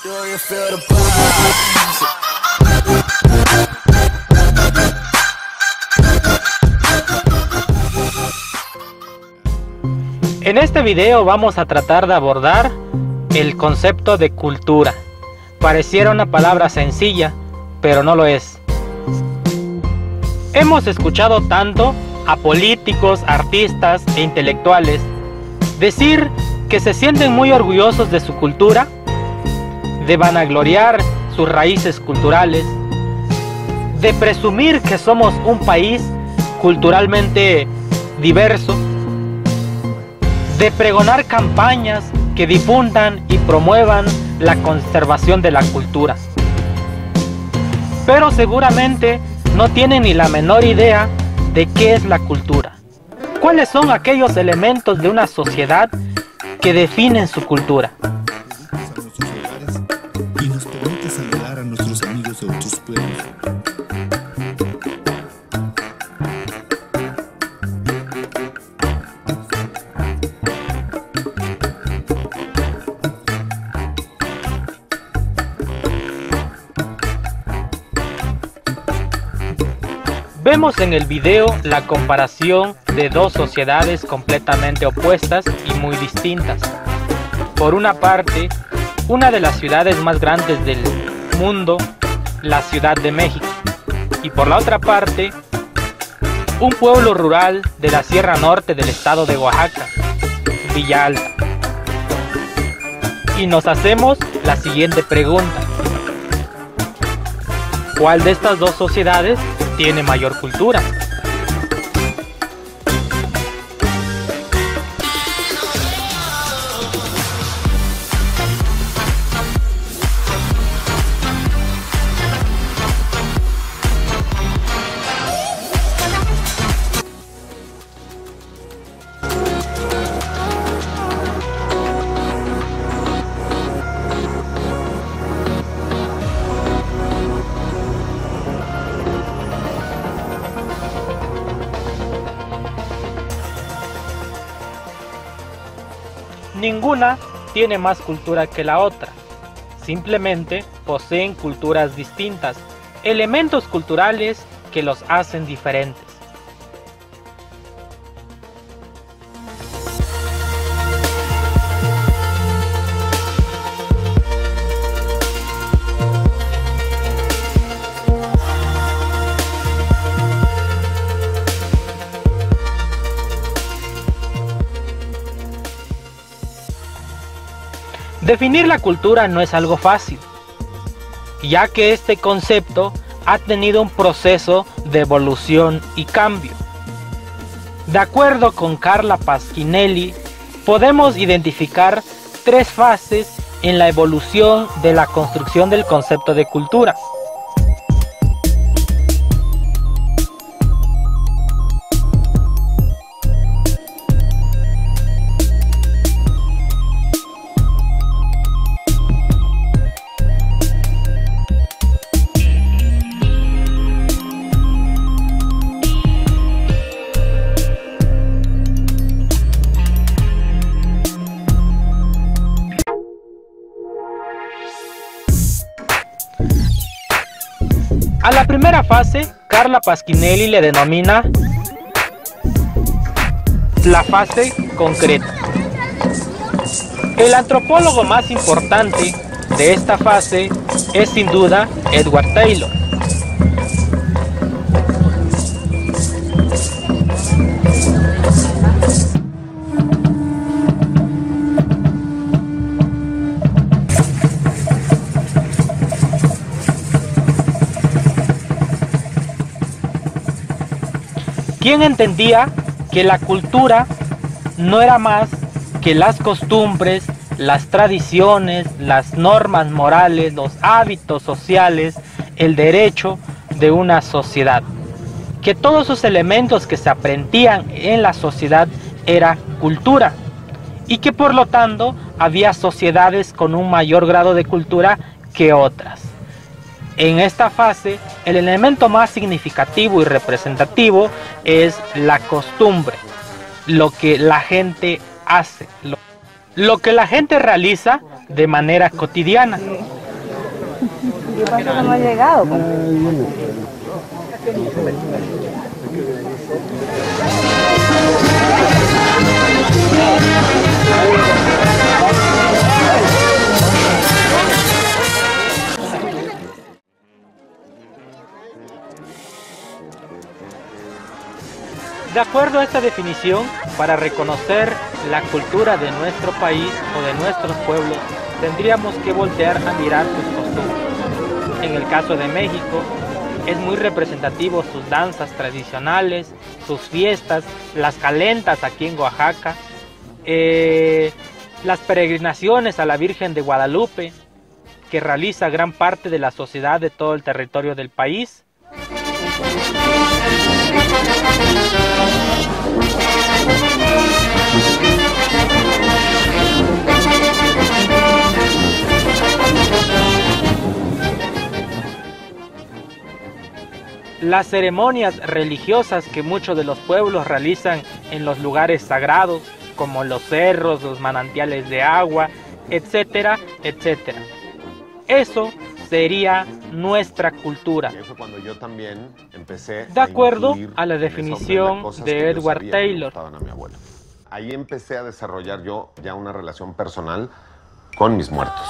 En este video vamos a tratar de abordar el concepto de cultura. Pareciera una palabra sencilla, pero no lo es. Hemos escuchado tanto a políticos, artistas e intelectuales decir que se sienten muy orgullosos de su cultura, de vanagloriar sus raíces culturales, de presumir que somos un país culturalmente diverso, de pregonar campañas que difundan y promuevan la conservación de la cultura. Pero seguramente no tienen ni la menor idea de qué es la cultura. ¿Cuáles son aquellos elementos de una sociedad que definen su cultura? Y nos permite saludar a nuestros amigos de otros pueblos. Vemos en el video la comparación de dos sociedades completamente opuestas y muy distintas. Por una parte, una de las ciudades más grandes del mundo, la Ciudad de México, y por la otra parte, un pueblo rural de la Sierra Norte del estado de Oaxaca, Villa Alta. Y nos hacemos la siguiente pregunta: ¿cuál de estas dos sociedades tiene mayor cultura? Ninguna tiene más cultura que la otra, simplemente poseen culturas distintas, elementos culturales que los hacen diferentes. Definir la cultura no es algo fácil, ya que este concepto ha tenido un proceso de evolución y cambio. De acuerdo con Carla Pasquinelli, podemos identificar tres fases en la evolución de la construcción del concepto de cultura. A la primera fase, Carla Pasquinelli le denomina la fase concreta. El antropólogo más importante de esta fase es sin duda Edward Taylor. ¿Quién entendía que la cultura no era más que las costumbres, las tradiciones, las normas morales, los hábitos sociales, el derecho de una sociedad? Que todos esos elementos que se aprendían en la sociedad era cultura, y que por lo tanto había sociedades con un mayor grado de cultura que otras. En esta fase, el elemento más significativo y representativo es la costumbre, lo que la gente hace, lo que la gente realiza de manera cotidiana. ¿Qué pasa que no ha llegado? De acuerdo a esta definición, para reconocer la cultura de nuestro país o de nuestros pueblos, tendríamos que voltear a mirar sus costumbres. En el caso de México, es muy representativo sus danzas tradicionales, sus fiestas, las calentas aquí en Oaxaca, las peregrinaciones a la Virgen de Guadalupe, que realiza gran parte de la sociedad de todo el territorio del país. Las ceremonias religiosas que muchos de los pueblos realizan en los lugares sagrados, como los cerros, los manantiales de agua, etcétera, etcétera. Eso sería nuestra cultura. Fue cuando yo también empecé de acuerdo a la definición de Edward Taylor. Ahí empecé a desarrollar yo ya una relación personal con mis muertos.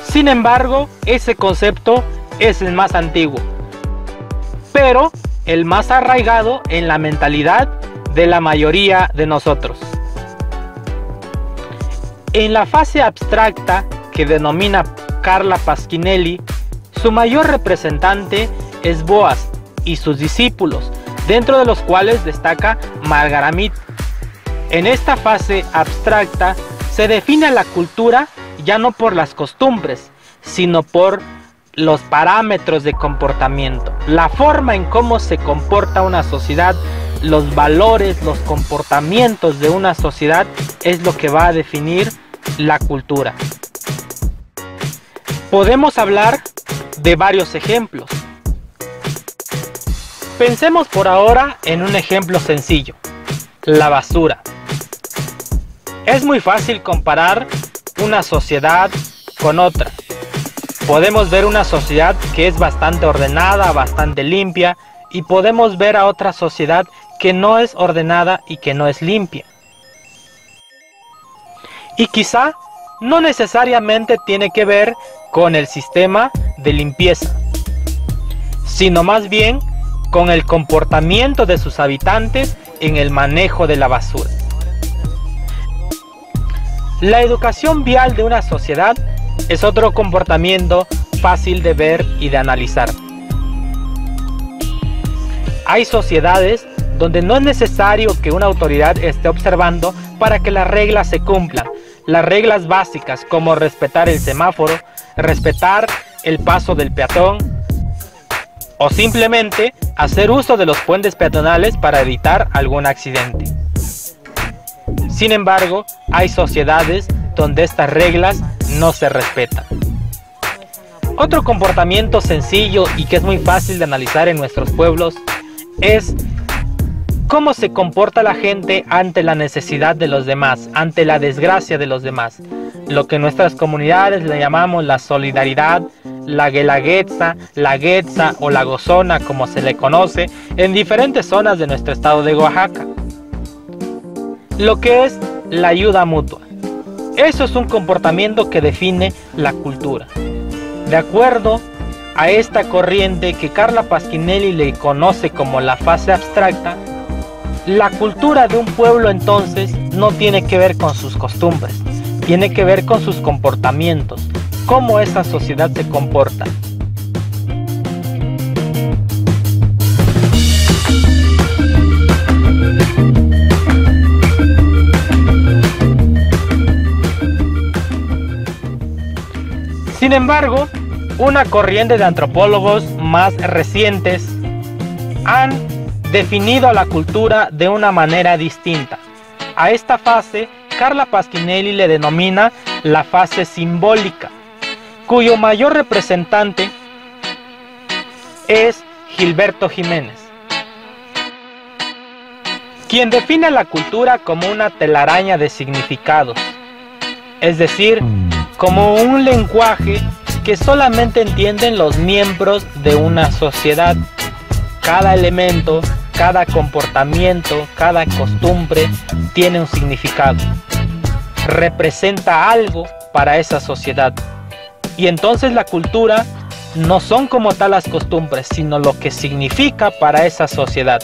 Sin embargo, ese concepto es el más antiguo, pero el más arraigado en la mentalidad de la mayoría de nosotros. En la fase abstracta que denomina Carla Pasquinelli, su mayor representante es Boas y sus discípulos, dentro de los cuales destaca Margaramid. En esta fase abstracta se define la cultura ya no por las costumbres, sino por los parámetros de comportamiento, la forma en cómo se comporta una sociedad, los valores, los comportamientos de una sociedad es lo que va a definir la cultura. Podemos hablar de varios ejemplos. Pensemos por ahora en un ejemplo sencillo, la basura. Es muy fácil comparar una sociedad con otra. Podemos ver una sociedad que es bastante ordenada, bastante limpia, y podemos ver a otra sociedad que no es ordenada y que no es limpia. Y quizá no necesariamente tiene que ver con el sistema de limpieza, sino más bien con el comportamiento de sus habitantes en el manejo de la basura. La educación vial de una sociedad es otro comportamiento fácil de ver y de analizar. Hay sociedades donde no es necesario que una autoridad esté observando para que las reglas se cumplan. Las reglas básicas como respetar el semáforo, respetar el paso del peatón o simplemente hacer uso de los puentes peatonales para evitar algún accidente. Sin embargo, hay sociedades donde estas reglas no se respetan. Otro comportamiento sencillo y que es muy fácil de analizar en nuestros pueblos es cómo se comporta la gente ante la necesidad de los demás, ante la desgracia de los demás. Lo que en nuestras comunidades le llamamos la solidaridad, la guelaguetza, la guetza o la gozona, como se le conoce en diferentes zonas de nuestro estado de Oaxaca. Lo que es la ayuda mutua. Eso es un comportamiento que define la cultura. De acuerdo a esta corriente que Carla Pasquinelli le conoce como la fase abstracta, la cultura de un pueblo entonces no tiene que ver con sus costumbres, tiene que ver con sus comportamientos, cómo esa sociedad se comporta. Sin embargo, Una corriente de antropólogos más recientes han definido a la cultura de una manera distinta. A esta fase, Carla Pasquinelli le denomina la fase simbólica, cuyo mayor representante es Gilberto Jiménez, quien define la cultura como una telaraña de significados, es decir, como un lenguaje que solamente entienden los miembros de una sociedad. Cada elemento, cada comportamiento, cada costumbre tiene un significado. Representa algo para esa sociedad. Y entonces la cultura no son como tal las costumbres, sino lo que significa para esa sociedad.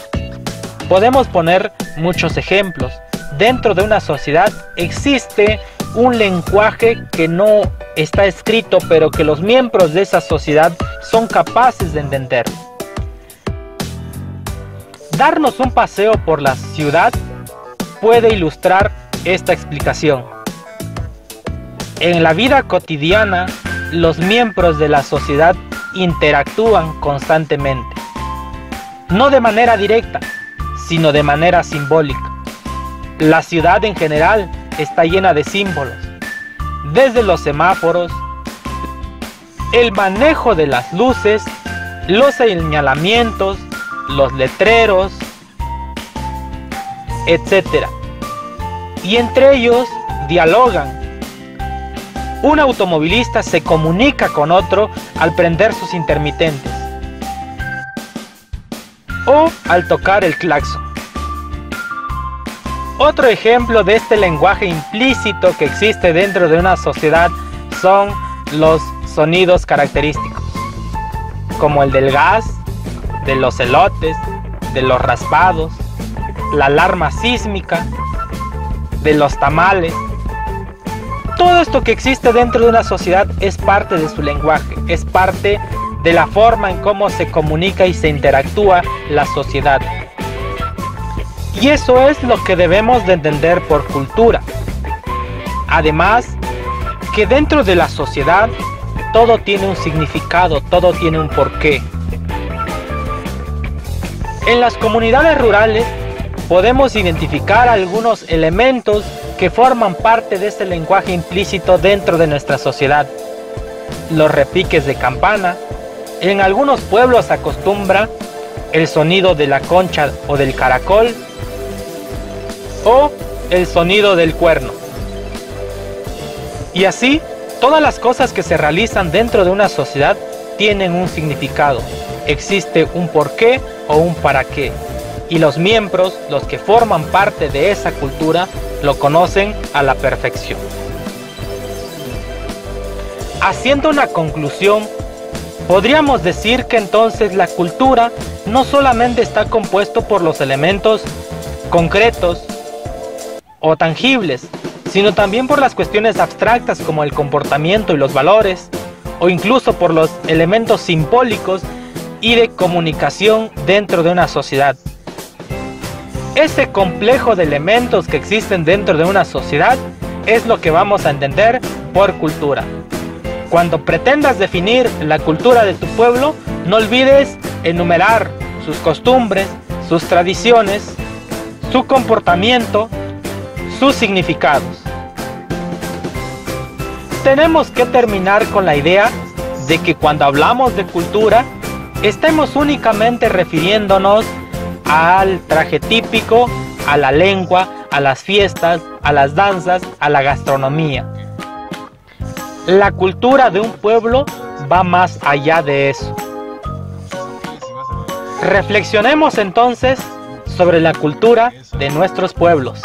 Podemos poner muchos ejemplos. Dentro de una sociedad existe un lenguaje que no está escrito, pero que los miembros de esa sociedad son capaces de entender. Darnos un paseo por la ciudad puede ilustrar esta explicación. En la vida cotidiana, los miembros de la sociedad interactúan constantemente, no de manera directa, sino de manera simbólica. La ciudad en general está llena de símbolos, desde los semáforos, el manejo de las luces, los señalamientos, los letreros, etc. Y entre ellos dialogan. Un automovilista se comunica con otro al prender sus intermitentes o al tocar el claxon. Otro ejemplo de este lenguaje implícito que existe dentro de una sociedad son los sonidos característicos, como el del gas, de los elotes, de los raspados, la alarma sísmica, de los tamales. Todo esto que existe dentro de una sociedad es parte de su lenguaje, es parte de la forma en cómo se comunica y se interactúa la sociedad. Y eso es lo que debemos de entender por cultura. Además, que dentro de la sociedad todo tiene un significado, todo tiene un porqué. En las comunidades rurales podemos identificar algunos elementos que forman parte de este lenguaje implícito dentro de nuestra sociedad. Los repiques de campana. En algunos pueblos se acostumbra el sonido de la concha o del caracol, o el sonido del cuerno. Y así, todas las cosas que se realizan dentro de una sociedad tienen un significado. Existe un porqué o un para qué. Y los miembros, los que forman parte de esa cultura, lo conocen a la perfección. Haciendo una conclusión, podríamos decir que entonces la cultura no solamente está compuesto por los elementos concretos o tangibles, sino también por las cuestiones abstractas como el comportamiento y los valores, o incluso por los elementos simbólicos y de comunicación dentro de una sociedad. Ese complejo de elementos que existen dentro de una sociedad es lo que vamos a entender por cultura. Cuando pretendas definir la cultura de tu pueblo, no olvides enumerar sus costumbres, sus tradiciones, su comportamiento, sus significados. Tenemos que terminar con la idea de que cuando hablamos de cultura, estemos únicamente refiriéndonos al traje típico, a la lengua, a las fiestas, a las danzas, a la gastronomía. La cultura de un pueblo va más allá de eso. Reflexionemos entonces sobre la cultura de nuestros pueblos.